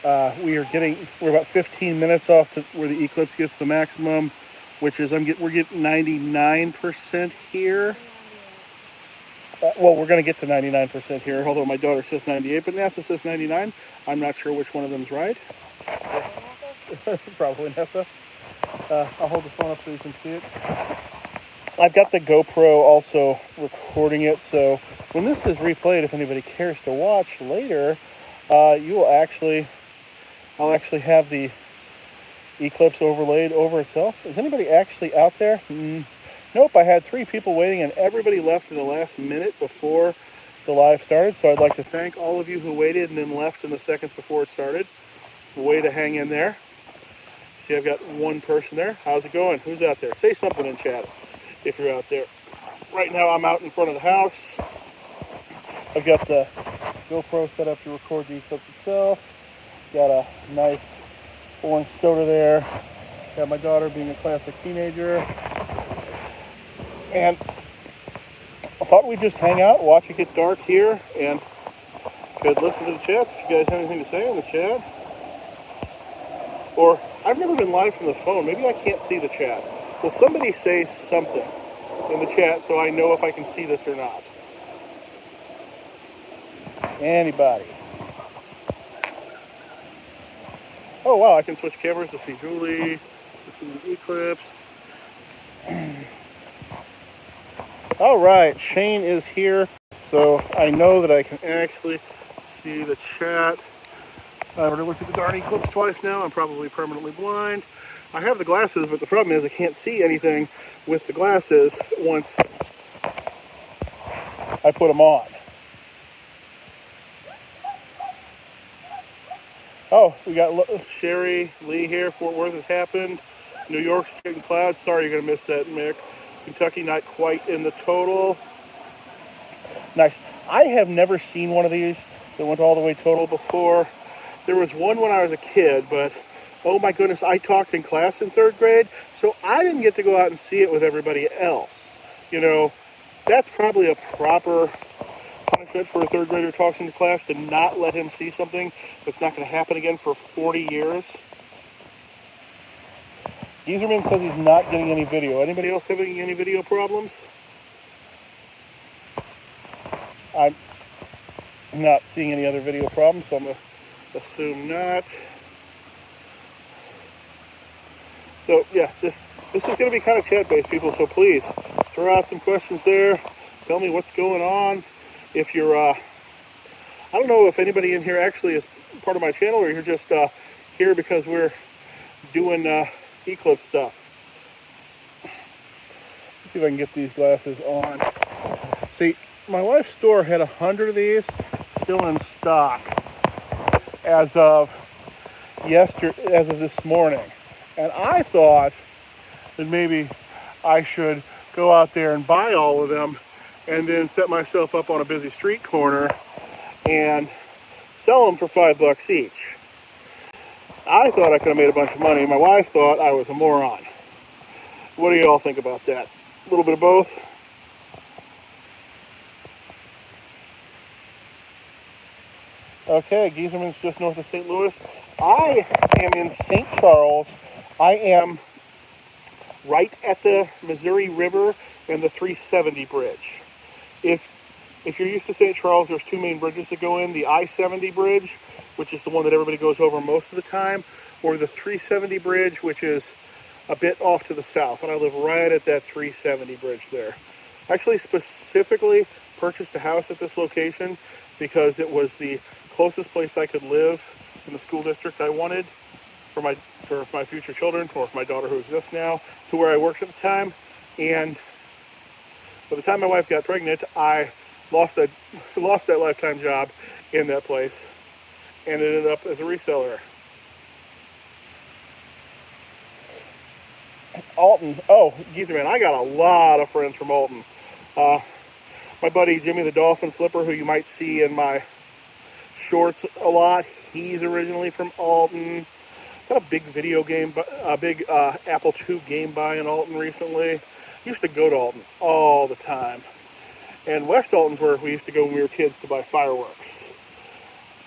We're about 15 minutes off to where the Eclipse gets the maximum, which is we're getting 99% here. Well, we're going to get to 99% here, although my daughter says 98, but NASA says 99. I'm not sure which one of them's right. Probably NASA. I'll hold the phone up so you can see it. I've got the GoPro also recording it, so when this is replayed, if anybody cares to watch later, I'll actually have the Eclipse overlaid over itself. Is anybody actually out there? Nope, I had 3 people waiting, and everybody left in the last minute before the live started, so I'd like to thank all of you who waited and then left in the seconds before it started. Way to hang in there. See, I've got 1 person there. How's it going? Who's out there? Say something in chat if you're out there. Right now, I'm out in front of the house. I've got the GoPro set up to record the Eclipse itself. Got a nice orange soda there. Got my daughter being a classic teenager. And I thought we'd just hang out, watch it get dark here, and could listen to the chat if you guys have anything to say in the chat. Or, I've never been live from the phone. Maybe I can't see the chat. Will somebody say something in the chat so I know if I can see this or not? Anybody? Oh wow, I can switch cameras to see Julie, to see the Eclipse. All right, Shane is here, so I know that I can actually see the chat. I've already looked at the darn Eclipse twice now. I'm probably permanently blind. I have the glasses, but the problem is I can't see anything with the glasses once I put them on. Oh, we got Sherry Lee here. Fort Worth has happened. New York's getting clouds. Sorry you're going to miss that, Mick. Kentucky not quite in the total. Nice. I have never seen one of these that went all the way total before. There was one when I was a kid, but oh my goodness, I talked in class in 3rd grade, so I didn't get to go out and see it with everybody else. You know, that's probably a proper punishment for a 3rd grader who talks in class, to not let him see something that's not going to happen again for 40 years. Geezerman says he's not getting any video. Anybody else having any video problems? I'm not seeing any other video problems, so I'm going to assume not. So yeah, this is going to be kind of chat-based, people, so please throw out some questions there. Tell me what's going on. If you're, I don't know if anybody in here actually is part of my channel, or you're just here because we're doing Eclipse stuff. Let's see if I can get these glasses on. See, my wife's store had 100 of these still in stock as of this morning. And I thought that maybe I should go out there and buy all of them and then set myself up on a busy street corner and sell them for $5 each. I thought I could have made a bunch of money. My wife thought I was a moron. What do you all think about that? A little bit of both? Okay, Geezerman's just north of St. Louis. I am in St. Charles. I am right at the Missouri River and the 370 bridge. If you're used to St. Charles, there's 2 main bridges that go in. The I-70 bridge, which is the one that everybody goes over most of the time, or the 370 bridge, which is a bit off to the south. And I live right at that 370 bridge there. I actually specifically purchased a house at this location because it was the closest place I could live in the school district I wanted for my future children, or for my daughter who exists now, to where I worked at the time. And by the time my wife got pregnant, I lost that lifetime job in that place and ended up as a reseller. Alton. Oh, geezer man, I got a lot of friends from Alton. My buddy Jimmy the Dolphin Flipper, who you might see in my shorts a lot, he's originally from Alton. Got a big Apple II Game Buy in Alton recently. Used to go to Alton all the time. And West Alton's where we used to go when we were kids to buy fireworks.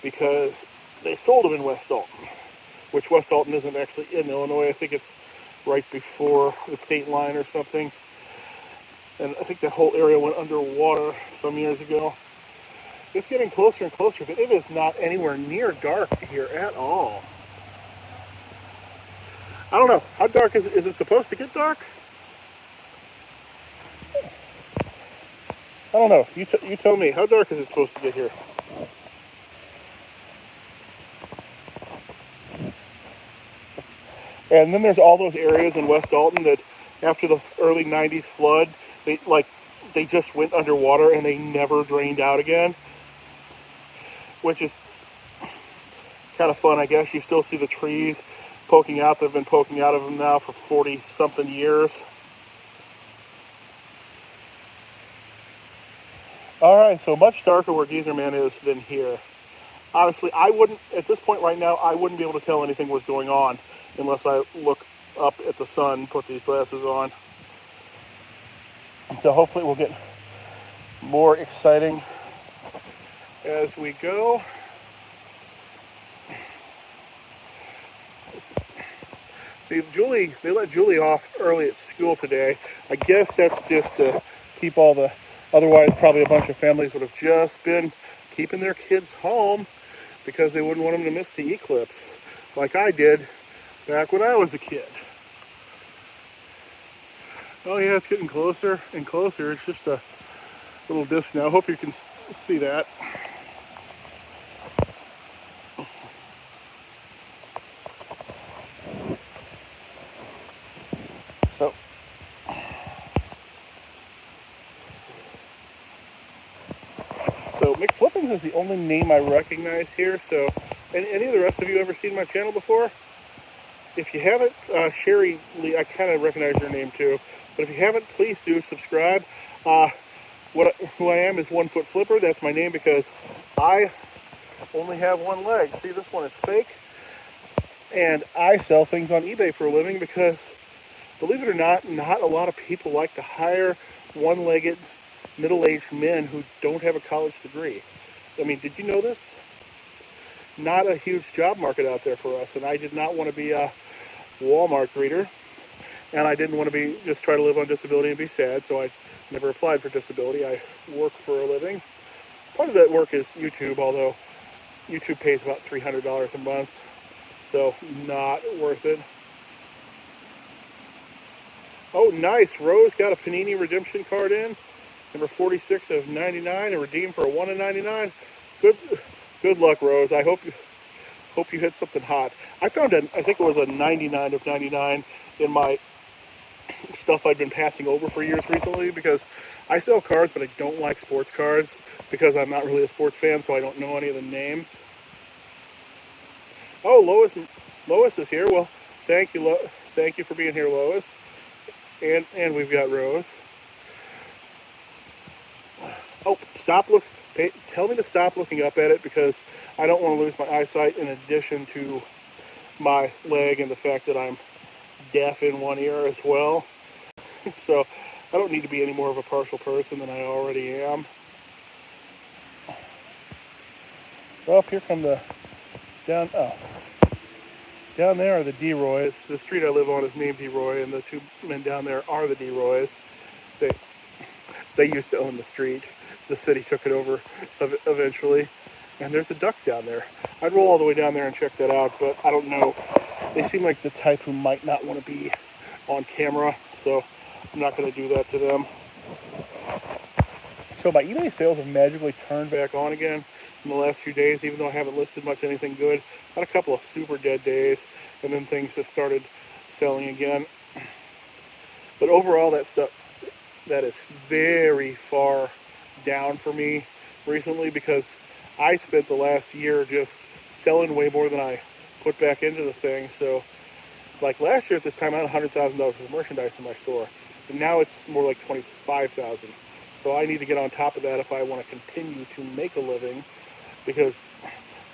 Because they sold them in West Dalton, which West Dalton isn't actually in Illinois. I think it's right before the state line or something. And I think that whole area went underwater some years ago. It's getting closer and closer, but it is not anywhere near dark here at all. I don't know. How dark is it supposed to get dark? I don't know. You tell me. How dark is it supposed to get here? And then there's all those areas in West Dalton that after the early 90s flood, they just went underwater and they never drained out again, which is kind of fun, I guess. You still see the trees poking out. They've been poking out of them now for 40-something years. All right, so much darker where Geezer Man is than here. Honestly, at this point right now, I wouldn't be able to tell anything was going on unless I look up at the sun, put these glasses on. So hopefully we'll get more exciting as we go. See, they let Julie off early at school today. I guess that's just to keep otherwise probably a bunch of families would have just been keeping their kids home because they wouldn't want them to miss the eclipse like I did back when I was a kid. Oh yeah, it's getting closer and closer. It's just a little disc now. I hope you can see that. So McFlippins is the only name I recognize here. So, any of the rest of you ever seen my channel before? If you haven't, Sherry Lee, I kind of recognize your name too. But if you haven't, please do subscribe. Who I am is 1 Foot Flipper. That's my name because I only have one leg. See, this one is fake. And I sell things on eBay for a living because, believe it or not a lot of people like to hire one-legged, middle-aged men who don't have a college degree. I mean, did you know this? Not a huge job market out there for us, and I did not want to be a Walmart greeter, and I didn't want to just try to live on disability and be sad, so I never applied for disability. I work for a living. Part of that work is YouTube, although YouTube pays about $300 a month, so not worth it. Oh, nice. Rose got a Panini redemption card in. Number 46 of 99, and redeemed for a 1 of 99. Good luck, Rose. I hope you hit something hot. I found I think it was a 99 of 99 in my stuff I've been passing over for years recently because I sell cards, but I don't like sports cards because I'm not really a sports fan, so I don't know any of the names. Oh, Lois is here. Well, thank you for being here, Lois. And we've got Rose. Oh, tell me to stop looking up at it because I don't want to lose my eyesight in addition to my leg and the fact that I'm deaf in one ear as well. So I don't need to be any more of a partial person than I already am. Well, here come down there are the D-Roys. The street I live on is named D-Roy, and the two men down there are the D-Roys. They used to own the street. The city took it over eventually. And there's a duck down there. I'd roll all the way down there and check that out, but I don't know. They seem like the type who might not want to be on camera, so I'm not going to do that to them. So my eBay sales have magically turned back on again in the last few days, even though I haven't listed much anything good. Had a couple of super dead days, and then things have started selling again. But overall, that is very far down for me recently because I spent the last year just selling way more than I put back into the thing. So, like last year at this time, I had $100,000 of merchandise in my store, and now it's more like $25,000. So I need to get on top of that if I want to continue to make a living, because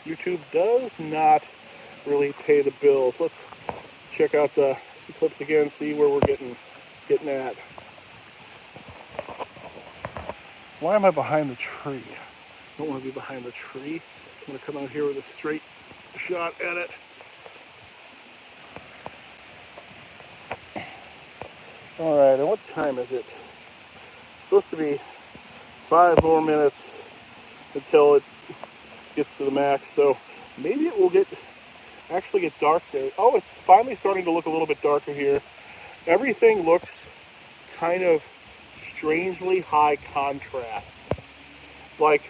YouTube does not really pay the bills. Let's check out the Eclipse again, see where we're getting at. Why am I behind the tree? I don't want to be behind the tree. I'm going to come out here with a straight shot at it. All right, and what time is it? It's supposed to be 5 more minutes until it gets to the max, so maybe it will actually get dark there. Oh, it's finally starting to look a little bit darker here. Everything looks kind of strangely high contrast. Like,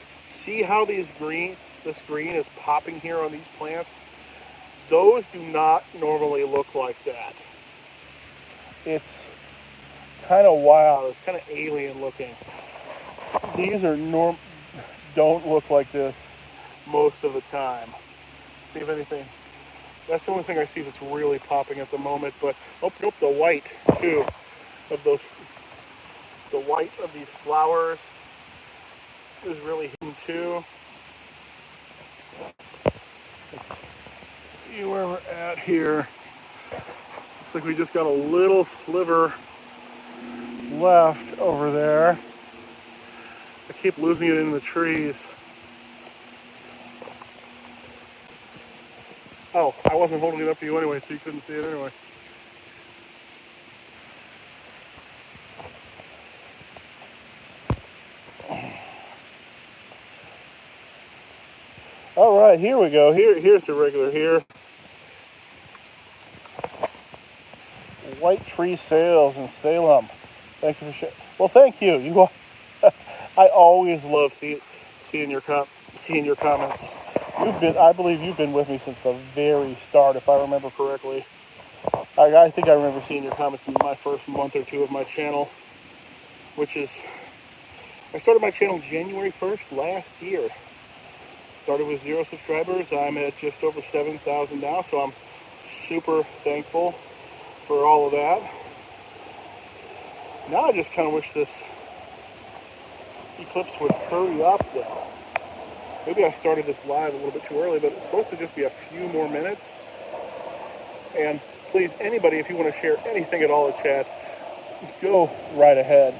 see how this green is popping here on these plants? Those do not normally look like that. It's kind of wild. It's kind of alien looking. These are don't look like this most of the time. See if anything. That's the only thing I see that's really popping at the moment. But oh, nope, the white too of those. The white of these flowers is really hidden too. Let's see where we're at here. Looks like we just got a little sliver left over there. I keep losing it in the trees. Oh, I wasn't holding it up to you anyway, so you couldn't see it anyway. All right, here we go. Here's the regular here. White Tree Sales in Salem. Thank you for sharing. Well, thank you. You, I always love seeing your comments. I believe you've been with me since the very start, if I remember correctly. I think I remember seeing your comments in my first month or two of my channel, which is, I started my channel January 1st last year. Started with 0 subscribers. I'm at just over 7,000 now, so I'm super thankful for all of that. Now I just kind of wish this eclipse would hurry up though. Maybe I started this live a little bit too early, but it's supposed to just be a few more minutes. And please, anybody, if you want to share anything at all in chat, go right ahead.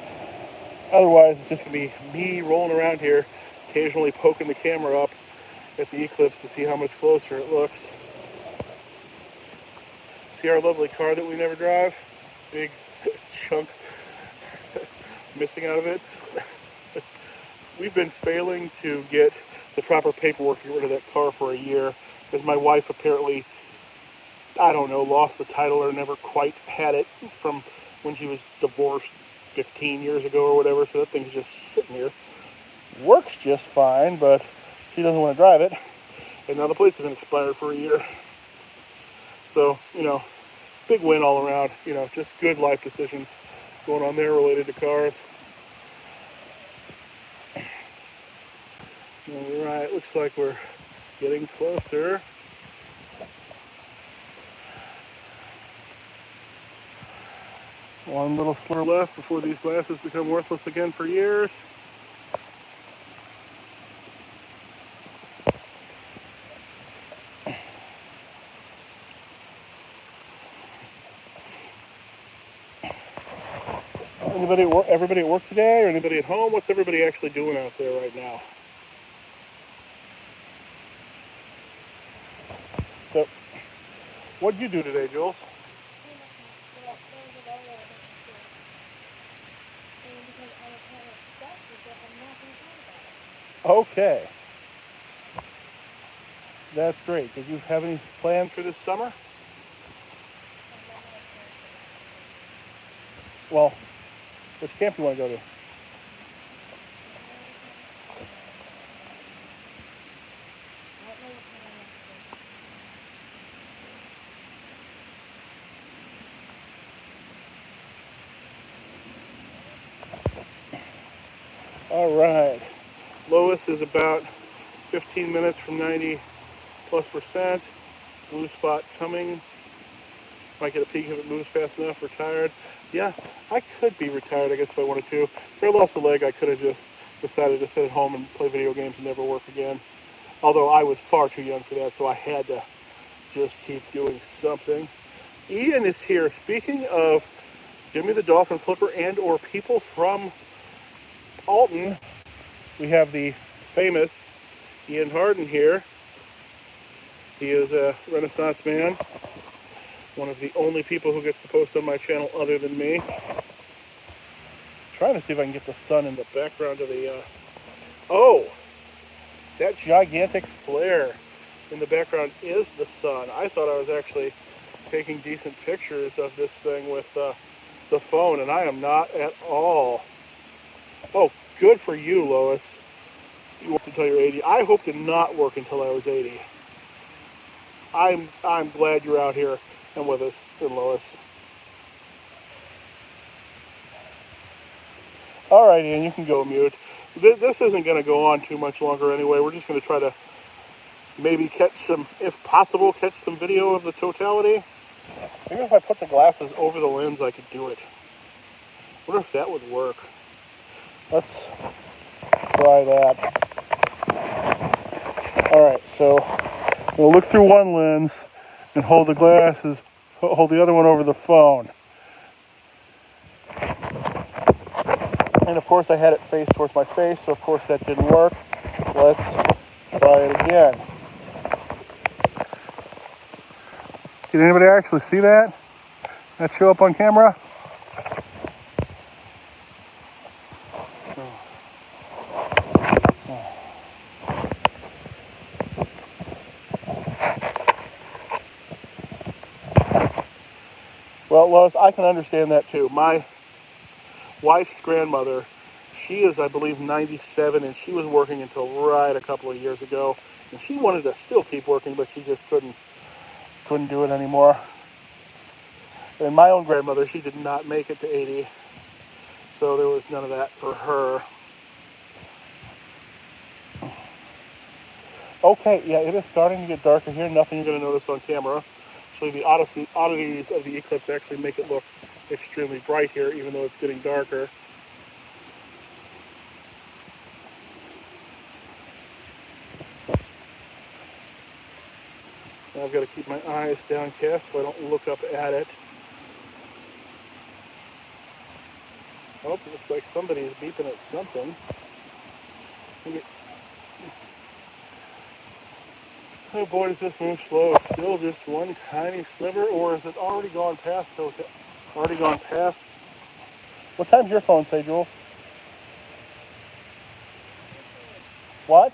Otherwise, it's just going to be me rolling around here, occasionally poking the camera up at the eclipse to see how much closer it looks. See our lovely car that we never drive? Big chunk missing out of it. We've been failing to get the proper paperwork to get rid of that car for a year because my wife apparently, I don't know, lost the title or never quite had it from when she was divorced 15 years ago or whatever, so that thing's just sitting here. Works just fine, but she doesn't want to drive it, and now the plates have been expired for a year. So, you know, big win all around, you know, just good life decisions going on there related to cars. All right, looks like we're getting closer. One little slur left before these glasses become worthless again for years. Everybody at work today, or anybody at home? What's everybody actually doing out there right now? So, what'd you do today, Jules? Okay. That's great. Did you have any plans for this summer? Well, which camp do you want to go to? All right. Lois is about 15 minutes from 90+%. Blue spot coming. Might get a peek if it moves fast enough. Retired. Yeah, I could be retired, I guess, if I wanted to. If I lost a leg, I could have just decided to sit at home and play video games and never work again. Although I was far too young for that, so I had to just keep doing something. Ian is here. Speaking of Jimmy the Dolphin Flipper and or people from Alton, we have the famous Ian Harden here. He is a Renaissance man, one of the only people who gets to post on my channel other than me. Trying to see if I can get the sun in the background of the, oh! That gigantic flare in the background is the sun. I thought I was actually taking decent pictures of this thing with the phone, and I am not at all. Oh, good for you, Lois. You worked until you're 80. I hope to not work until I was 80. I'm glad you're out here and with us, and Lois. All right, Ian, you can go mute. This isn't going to go on too much longer anyway. We're just going to try to maybe catch some, if possible, catch some video of the totality. Maybe if I put the glasses over the lens, I could do it. I wonder if that would work. Let's try that. All right, so we'll look through one lens and hold the glasses, hold the other one over the phone. And of course I had it face towards my face, so of course that didn't work. Let's try it again. Did anybody actually see that? That show up on camera? Well, Lois, I can understand that too. My wife's grandmother, she is, I believe, 97, and she was working until right a couple of years ago. And she wanted to still keep working, but she just couldn't do it anymore. And my own grandmother, she did not make it to 80, so there was none of that for her. Okay, yeah, it is starting to get darker here. Nothing you're going to notice on camera. So the oddities of the eclipse actually make it look extremely bright here, even though it's getting darker. Now I've got to keep my eyes downcast so I don't look up at it. Oh, it looks like somebody is beeping at something. Oh boy, does this move slow. It's still just one tiny sliver, or is it already gone past? Already gone past? What time's your phone say, Jules? What?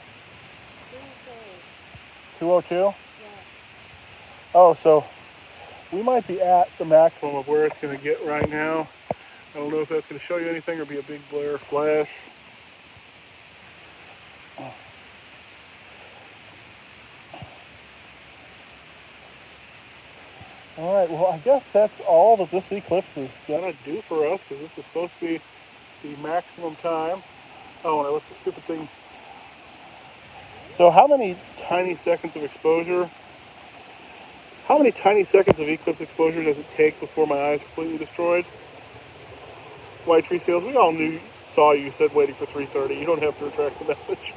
2:02? Yeah. Oh, so we might be at the maximum of where it's going to get right now. I don't know if that's going to show you anything or be a big blare flash. All right, well, I guess that's all that this eclipse is going to do for us, because this is supposed to be the maximum time. Oh, and I left the stupid thing. So how many tiny seconds of exposure, how many tiny seconds of eclipse exposure does it take before my eye is completely destroyed? White Tree Sales, we all saw you said waiting for 3:30. You don't have to retract the message.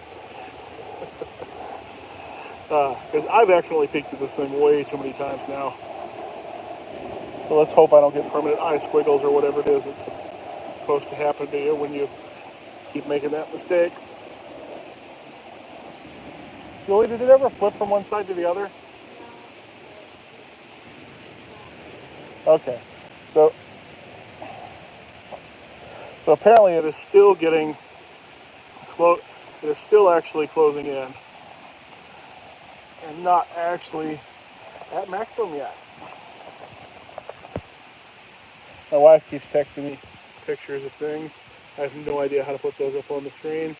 Because I've accidentally peeked at this thing way too many times now. So let's hope I don't get permanent eye squiggles or whatever it is that's supposed to happen to you when you keep making that mistake. Julie, did it ever flip from one side to the other? Okay. So apparently it is still getting close. It is still actually closing in, and not actually at maximum yet. My wife keeps texting me pictures of things. I have no idea how to put those up on the screen,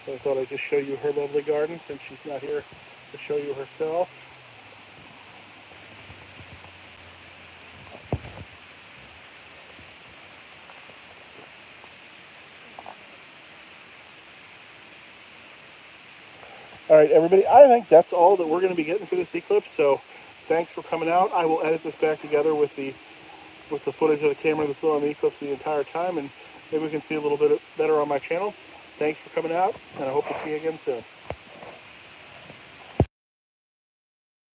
so I thought I'd just show you her lovely garden since she's not here to show you herself. All right, everybody, I think that's all that we're going to be getting for this eclipse, so thanks for coming out. I will edit this back together with the footage of the camera that's been on the eclipse the entire time, and maybe we can see a little bit better on my channel. Thanks for coming out, and I hope to see you again soon.